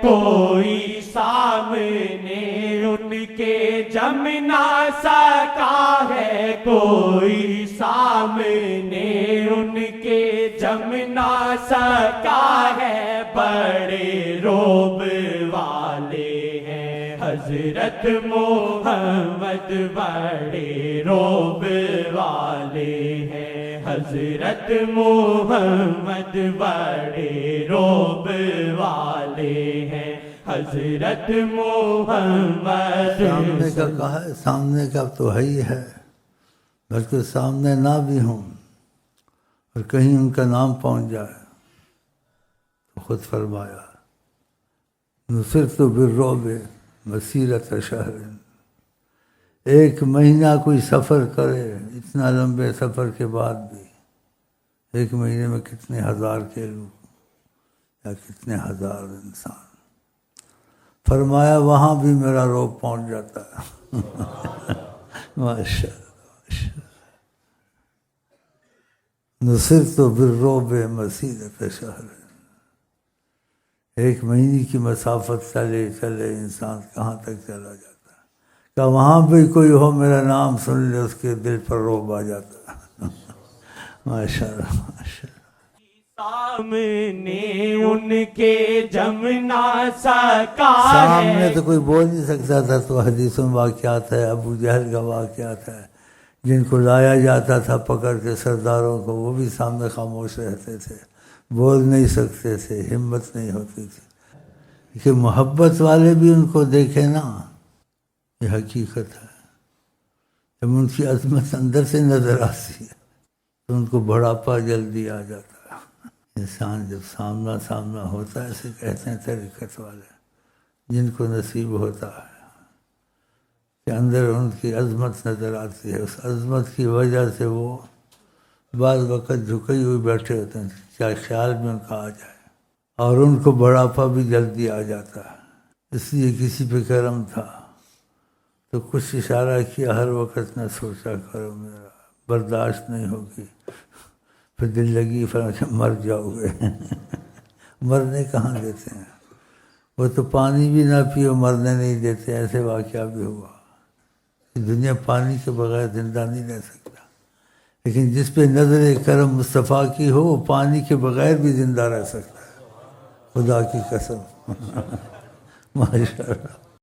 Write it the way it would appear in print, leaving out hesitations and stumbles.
کوئی سامنے ان کے جم نہ سکا ہے، کوئی سامنے ان کے جم نہ سکا ہے، بڑے روب والے ہیں حضرت محمد، بڑے روب والے ہیں حضرت محمد، بڑے روب والے ہیں حضرت محمد۔ سامنے کا کہا ہے، سامنے کا تو ہے ہی ہے، بلکہ سامنے نہ بھی ہوں اور کہیں ان کا نام پہنچ جائے تو خود فرمایا نصرت بالرعب مسیرۃ شہر، ایک مہینہ کوئی سفر کرے، اتنا لمبے سفر کے بعد بھی ایک مہینے میں کتنے ہزار کے لوگ یا کتنے ہزار انسان، فرمایا وہاں بھی میرا روب پہنچ جاتا ہے۔ ماشاء اللہ، نصرت بالرعب مسیرۃ شہر، ایک مہینے کی مسافت چلے چلے انسان کہاں تک چلا جاتا ہے، کہ وہاں بھی کوئی ہو میرا نام سن لے اس کے دل پر رعب آ جاتا ہے۔ ماشاء اللہ، ماشاء اللہ۔ سامنے ان کے جم نہ سکا ہے، سامنے تو کوئی بول نہیں سکتا تھا، تو حدیثوں میں واقعات ہے، ابو جہل کا واقعات ہے، جن کو لایا جاتا تھا پکڑ کے سرداروں کو، وہ بھی سامنے خاموش رہتے تھے، بول نہیں سکتے تھے، ہمت نہیں ہوتی تھی، کہ محبت والے بھی ان کو دیکھیں نا، یہ حقیقت ہے، جب ان کی عظمت اندر سے نظر آتی ہے تو ان کو بڑھاپا جلدی آ جاتا ہے۔ انسان جب سامنا ہوتا ہے، اسے کہتے ہیں طریقت والے، جن کو نصیب ہوتا ہے کہ اندر ان کی عظمت نظر آتی ہے، اس عظمت کی وجہ سے وہ بعض وقت جھکے ہوئے بیٹھے ہوتے ہیں، کیا خیال میں ان کا آ جائے، اور ان کو بڑھاپا بھی جلدی آ جاتا ہے۔ اس لیے کسی پہ کرم تھا تو کچھ اشارہ کیا، ہر وقت نہ سوچا کرو میرا برداشت نہیں ہوگی، پھر دل لگی کہ مر جاؤ گے۔ مرنے کہاں دیتے ہیں، وہ تو پانی بھی نہ پیو مرنے نہیں دیتے، ایسے واقعہ بھی ہوا۔ دنیا پانی کے بغیر زندہ نہیں رہ سکتا، لیکن جس پہ نظر کرم مصطفیٰ کی ہو وہ پانی کے بغیر بھی زندہ رہ سکتا ہے، خدا کی قسم۔ ماشاء اللہ۔